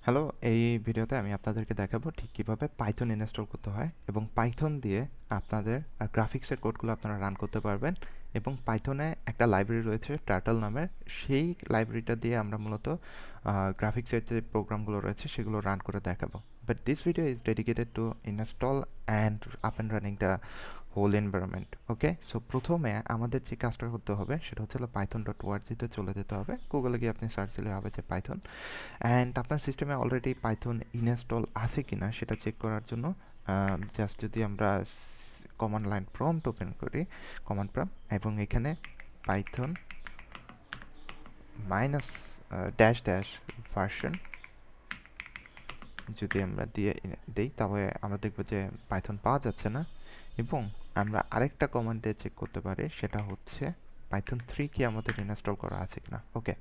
Hello, এই ভিডিওতে আমি আপনাদেরকে দেখাবো ঠিক কীভাবে পাইথন ইনস্টল করতে হয় এবং পাইথন দিয়ে আপনাদের গ্রাফিক্সের কোডগুলো আপনারা রান করতে পারবেন। এবং পাইথনে একটা লাইব্রেরি রয়েছে টার্টল নামের, সেই লাইব্রেরিটা দিয়ে আমরা মূলত গ্রাফিক্সের যে প্রোগ্রামগুলো রয়েছে সেগুলো রান করে দেখাবো। But this video is dedicated to install and up and running the whole environment. Okay, so প্রথমে আমাদের যে কাজটা করতে হবে সেটা হচ্ছে python.org-তে চলে যেতে হবে। গুগলে গিয়ে আপনি সার্চ দিলে হবে যে পাইথন, অ্যান্ড আপনার সিস্টেমে অলরেডি পাইথন ইনস্টল আছে কিনা সেটা চেক করার জন্য জাস্ট যদি আমরা কমান্ড লাইন প্রম্পট ওপেন করি, কমান্ড প্রম্পট, এবং এখানে Python minus dash dash version যদি আমরা দিয়ে দিই, তবে আমরা দেখব যে পাইথন পাওয়া যাচ্ছে না। এবং আমরা আরেকটা কমান্ড দিয়ে চেক করতে পারি, সেটা হচ্ছে পাইথন 3 কি আমাদের ইনস্টল করা আছে কিনা। ওকে,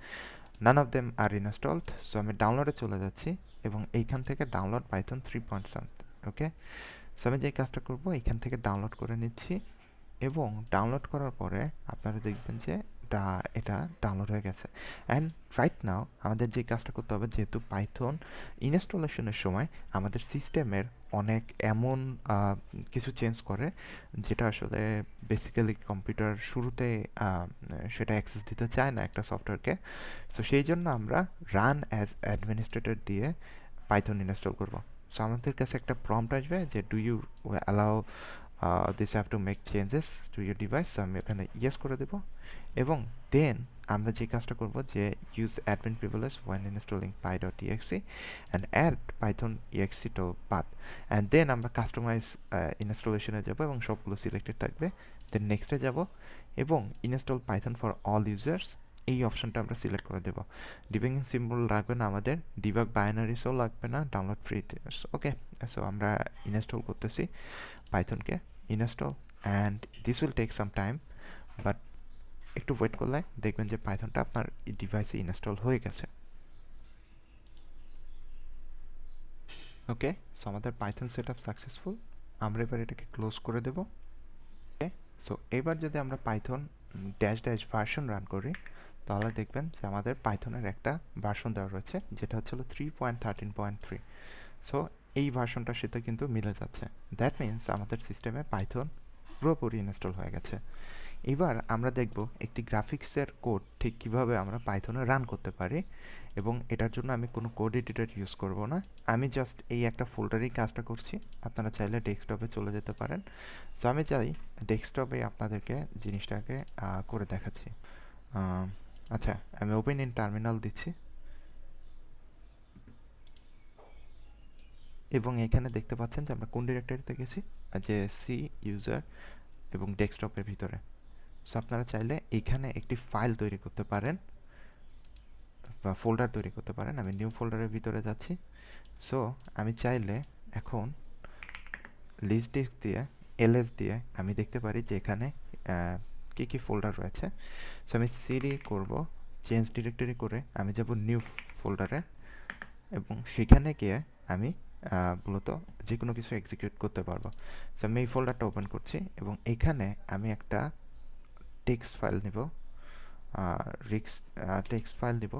none of them are installed, so আমি ডাউনলোডে চলে যাচ্ছি এবং এইখান থেকে ডাউনলোড পাইথন 3.7। ওকে, সো আমি যে কাজটা করব এইখান থেকে ডাউনলোড করে নিচ্ছি এবং ডাউনলোড করার পরে আপনারা দেখবেন যে এটা ডাউনলোড হয়ে গেছে। অ্যান্ড রাইট নাও আমাদের যে কাজটা করতে হবে, যেহেতু পাইথন ইনস্টলেশনের সময় আমাদের সিস্টেমের অনেক এমন কিছু চেঞ্জ করে যেটা আসলে বেসিক্যালি কম্পিউটার শুরুতে সেটা অ্যাক্সেস দিতে চায় না একটা সফটওয়্যারকে। সো সেই জন্য আমরা রান অ্যাজ অ্যাডমিনিস্ট্রেটর দিয়ে পাইথন ইনস্টল করব। সো আমাদের কাছে একটা প্রম্পট আসবে যে do you allow this have to make changes to your device. আমি এখানে ইয়েস করে দেবো এবং দেন আমরা যে কাজটা করব যে use admin privilege when installing py.exe and add Python exe to path, and then আমরা কাস্টমাইজ ইনস্টলেশনে যাব এবং সবগুলো সিলেক্টেড থাকবে। দেন নেক্সটে যাব এবং install Python for all users এই অপশনটা আমরা সিলেক্ট করে দেবো। ডিবাগিং সিম্বল লাগবে না আমাদের, ডিবাগ বাইনারিসও লাগবে না, ডাউনলোড ফ্রি। ওকে, সো আমরা ইনস্টল করতেছি পাইথনকে, install, and this will take some time, but একটু ওয়েট করলে দেখবেন যে পাইথনটা আপনার ডিভাইসে ইনস্টল হয়ে গেছে। ওকে, সো আমাদের পাইথন সেট আপ সাকসেসফুল। আমরা এবার এটাকে ক্লোজ করে দেব। ওকে, সো এবার যদি আমরা Python dash dash version run করি, তাহলে দেখবেন যে আমাদের পাইথনের একটা ভার্সন দেওয়া রয়েছে যেটা হচ্ছে 3.13.3। সো এই ভার্সনটার সাথে কিন্তু মিলে যাচ্ছে। দ্যাট মিনস আমাদের সিস্টেমে পাইথন পুরোপুরি ইনস্টল হয়ে গেছে। এবার আমরা দেখব একটি গ্রাফিক্সের কোড ঠিক কিভাবে আমরা পাইথনে রান করতে পারি, এবং এটার জন্য আমি কোনো কোড এডিটর ইউজ করব না। আমি জাস্ট এই একটা ফোল্ডারেই কাজটা করছি। আপনারা চাইলে ডেস্কটপে চলে যেতে পারেন। সো আমি চাই ডেস্কটপে আপনাদেরকে জিনিসটাকে করে দেখাচ্ছি। আচ্ছা, আমি ওপেন ইন টার্মিনাল দিচ্ছি এবং এখানে দেখতে পাচ্ছেন যে আমরা কোন ডিরেক্টরিতে গেছি, যে সি ইউজার এবং ডেস্কটপের ভিতরে। সো আপনারা চাইলে এখানে একটি ফাইল তৈরি করতে পারেন বা ফোল্ডার তৈরি করতে পারেন। আমি নিউ ফোল্ডারের ভিতরে যাচ্ছি। সো আমি চাইলে এখন লিস্ট ডিস্ক দিয়ে এলএস দিয়ে আমি দেখতে পারি যে এখানে কী কী ফোল্ডার রয়েছে। সো আমি সিডি করব, চেঞ্জ ডিরেক্টরি করে আমি যাব নিউ ফোল্ডারে এবং সেখানে গিয়ে আমি মূলত যে কোনো কিছু এক্সিকিউট করতে পারবো। সো আমি এই ফোল্ডারটা ওপেন করছি এবং এখানে আমি একটা টেক্সট ফাইল নেব, টেক্সট ফাইল দিব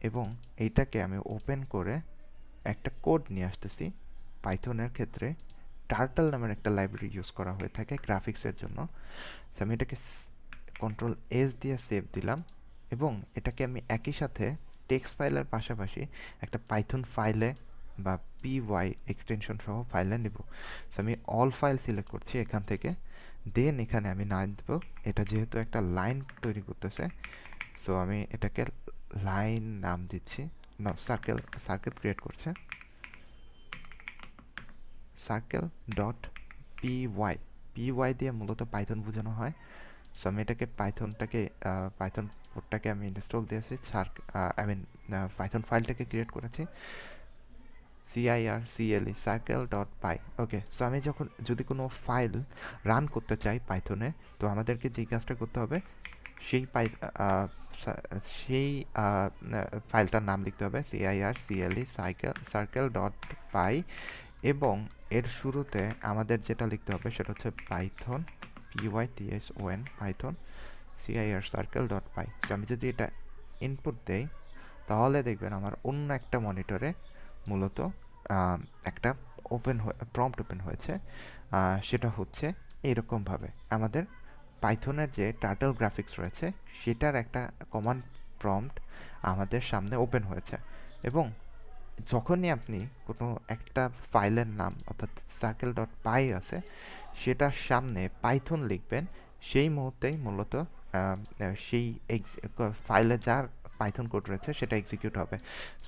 এবং এইটাকে আমি ওপেন করে একটা কোড নিয়ে আসতেছি। পাইথনের ক্ষেত্রে টার্টল নামের একটা লাইব্রেরি ইউজ করা হয়ে থাকে গ্রাফিক্সের জন্য। সো আমি এটাকে কন্ট্রোল এস দিয়ে সেভ দিলাম এবং এটাকে আমি একই সাথে টেক্সট ফাইলের পাশাপাশি একটা পাইথন ফাইলে বা পিওয়াই এক্সটেনশন সহ ফাইলে নেব। সো আমি অল ফাইল সিলেক্ট করছি এখান থেকে। দেন এখানে আমি নাম দেব, এটা যেহেতু একটা লাইন তৈরি করতেছে, সো আমি এটাকে লাইন নাম দিচ্ছি, না সার্কেল, সার্কেল ক্রিয়েট করছে, সার্কেল ডট পিওয়াই। পিওয়াই দিয়ে মূলত পাইথন বোঝানো হয়। সো আমি এটাকে পাইথন কোডটাকে আমি ইনস্টল দিয়েছি, পাইথন ফাইলটাকে ক্রিয়েট করেছি, CIRCLE সার্কেল ডট পাই। ওকে, সো আমি যদি কোনো ফাইল রান করতে চাই পাইথনে, তো আমাদেরকে যে কাজটা করতে হবে সেই সেই ফাইলটার নাম লিখতে হবে CIRCLE সার্কেল ডট পাই, এবং এর শুরুতে আমাদের যেটা লিখতে হবে সেটা হচ্ছে Python, PYTHON, Python CIR circle dot py. So আমি যদি এটা ইনপুট দেই, তাহলে দেখবেন আমার অন্য একটা মনিটরে মূলত একটা প্রম্পট ওপেন হয়েছে, সেটা হচ্ছে এরকমভাবে আমাদের পাইথনের যে টার্টল গ্রাফিক্স রয়েছে সেটার একটা কমান্ড প্রম্পট আমাদের সামনে ওপেন হয়েছে। এবং যখনই আপনি কোনো একটা ফাইলের নাম অর্থাৎ সার্কেল ডট পাই আছে সেটার সামনে পাইথন লিখবেন, সেই মুহূর্তেই মূলত সেই ফাইলে যার পাইথন কোড রয়েছে সেটা এক্সিকিউট হবে।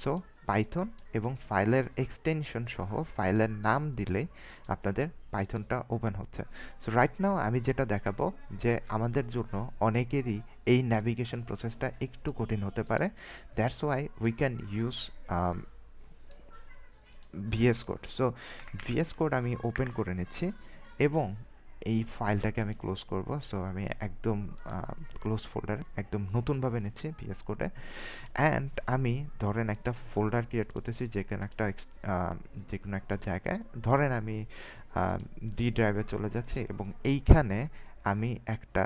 সো পাইথন এবং ফাইলের এক্সটেনশন সহ ফাইলের নাম দিলেই আপনাদের পাইথনটা ওপেন হচ্ছে। সো রাইট নাও আমি যেটা দেখাবো যে আমাদের জন্য অনেকেরই এই ন্যাভিগেশন প্রসেসটা একটু কঠিন হতে পারে, that's why we can use VS code. So VS code আমি ওপেন করে নিচ্ছি এবং এই ফাইলটাকে আমি ক্লোজ করব। সো আমি একদম ক্লোজ ফোল্ডার একদম নতুনভাবে নিচ্ছি ভিএস কোডে, অ্যান্ড আমি ধরেন একটা ফোল্ডার ক্রিয়েট করতেছি যে কোনো একটা জায়গায়, ধরেন আমি ডি ড্রাইভে চলে যাচ্ছি এবং এইখানে আমি একটা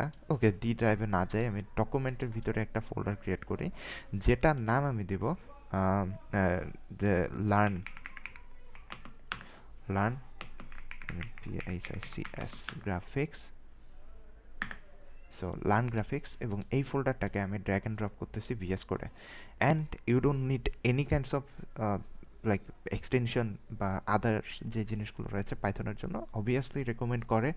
ডি ড্রাইভে না যাই, আমি ডকুমেন্টের ভিতরে একটা ফোল্ডার ক্রিয়েট করি যেটার নাম আমি দিব learn PICS graphics. So learn graphics, এবং এই ফোল্ডারটাকে আমি ড্র্যাগ অ্যান্ড ড্রপ করতেছি ভিএস কোডে। And you don't need any kinds of like extension বা আদার্স যে জিনিসগুলো রয়েছে পাইথনের জন্য অবভিয়াসলি রেকমেন্ড করে,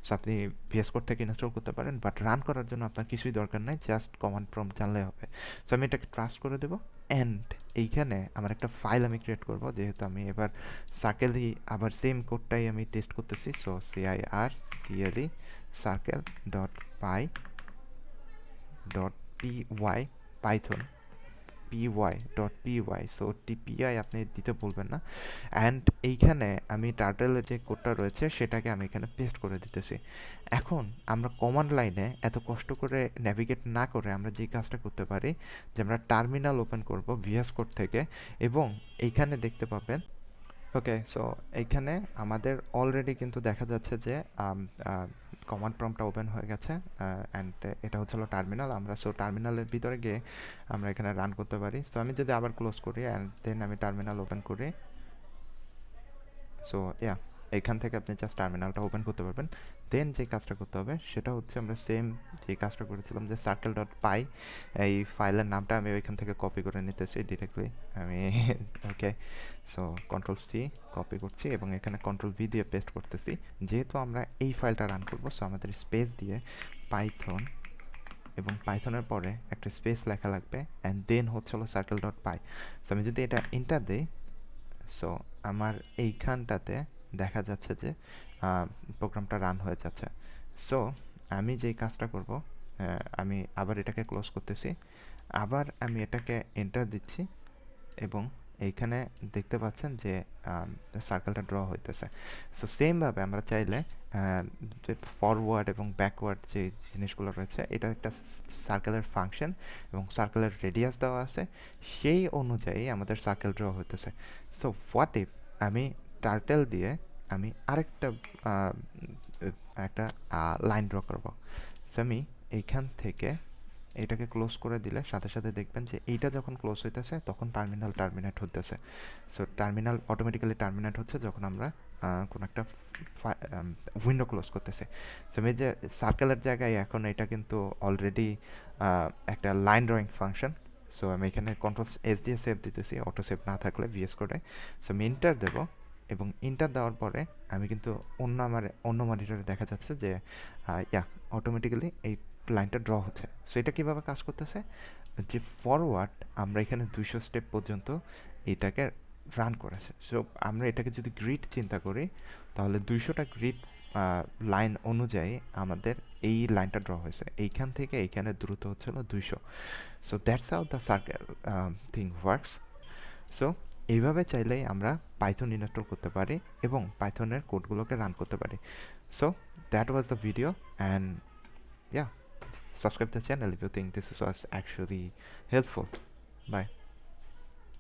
সো আপনি ভিএস কোড থেকে ইনস্টল করতে পারেন, বাট রান করার জন্য আপনার কিছুই দরকার নাই, জাস্ট কমান্ড প্রম্পট জানলে হবে। সো আমি এটাকে ট্রাস্ট করে দেবো, অ্যান্ড এইখানে আমার একটা ফাইল আমি ক্রিয়েট করব, যেহেতু আমি এবার সার্কেলই আবার সেম কোডটাই আমি টেস্ট করতেছি। So CIRCLE circle dot py dot PY Python py.py। So TPI আপনি দিতে বলবেন না। অ্যান্ড এইখানে আমি টার্টেলের যে কোডটা রয়েছে সেটাকে আমি এখানে পেস্ট করে দিতেছি। এখন আমরা কমান্ড লাইনে এত কষ্ট করে ন্যাভিগেট না করে আমরা যে কাজটা করতে পারি যে আমরা টার্মিনাল ওপেন করব ভিএস কোড থেকে, এবং এইখানে দেখতে পাবেন সো এইখানে আমাদের অলরেডি কিন্তু দেখা যাচ্ছে যে কমান্ড প্রম্পটটা ওপেন হয়ে গেছে, অ্যান্ড এটা হচ্ছে টার্মিনাল। আমরা সো টার্মিনালের ভিতরে গিয়ে আমরা এখানে রান করতে পারি। সো আমি যদি আবার ক্লোজ করি অ্যান্ড দেন আমি টার্মিনাল ওপেন করি, সো এইখান থেকে আপনি জাস্ট টার্মিনালটা ওপেন করতে পারবেন। দেন যে কাজটা করতে হবে সেটা হচ্ছে আমরা সেম যে কাজটা করেছিলাম যে সার্কেল ডট পাই, এই ফাইলের নামটা আমি ওইখান থেকে কপি করে নিতেছি ডিরেক্টলি আমি সো Ctrl+C কপি করছি এবং এখানে Ctrl+V দিয়ে পেস্ট করতেছি। যেহেতু আমরা এই ফাইলটা রান করবো, সো আমাদের স্পেস দিয়ে পাইথন এবং পাইথনের পরে একটা স্পেস লেখা লাগবে, অ্যান্ড দেন হচ্ছে সার্কেল ডট পাই। সো আমি যদি এটা এন্টার দিই, সো আমার এইখানটাতে দেখা যাচ্ছে যে প্রোগ্রামটা রান হয়ে যাচ্ছে। সো আমি যেই কাজটা করব, আমি আবার এটাকে ক্লোজ করতেছি, আবার আমি এটাকে এন্টার দিচ্ছি এবং এইখানে দেখতে পাচ্ছেন যে সার্কেলটা ড্র হইতেছে। সো সেমভাবে আমরা চাইলে যে ফরওয়ার্ড এবং ব্যাকওয়ার্ড যে জিনিসগুলো রয়েছে, এটা একটা সার্কেলের ফাংশন এবং সার্কেলের রেডিয়াস দেওয়া আছে, সেই অনুযায়ী আমাদের সার্কেল ড্র হইতেছে। সো হোয়াট ইফ আমি টার্টেল দিয়ে আমি আরেকটা একটা লাইন ড্র করব। সো আমি এইখান থেকে এটাকে ক্লোজ করে দিলে সাথে সাথে দেখবেন যে এইটা যখন ক্লোজ হইতেছে তখন টার্মিনাল টার্মিনেট হতেছে। সো টার্মিনাল অটোমেটিক্যালি টার্মিনেট হচ্ছে যখন আমরা কোনো একটা উইন্ডো ক্লোজ করতেছে। সো আমি যে সার্কেলের জায়গায় এখন এটা কিন্তু অলরেডি একটা লাইন ড্রয়িং ফাংশন। সো আমি এখানে Ctrl+S দিয়ে সেভ দিতেছি, অটো সেভ না থাকলে ভিএস কোডে। সো আমি ইন্টার দেবো এবং ইন্টার দেওয়ার পরে আমি কিন্তু অন্য মনিটরে দেখা যাচ্ছে যে অটোমেটিক্যালি এই লাইনটা ড্র হচ্ছে। সো এটা কীভাবে কাজ করতেছে, যে ফরওয়ার্ড আমরা এখানে 200 স্টেপ পর্যন্ত এটাকে রান করেছে। সো আমরা এটাকে যদি গ্রিড চিন্তা করি তাহলে 200টা গ্রিড লাইন অনুযায়ী আমাদের এই লাইনটা ড্র হয়েছে, এইখান থেকে এইখানে দূরত্ব হচ্ছিল 200। So that's how the circle thing works. So এইভাবে চাইলেই আমরা পাইথন ইনস্টল করতে পারি এবং পাইথনের কোডগুলোকে রান করতে পারি। So that was the video, and subscribe the channel if you think this was actually helpful. Bye.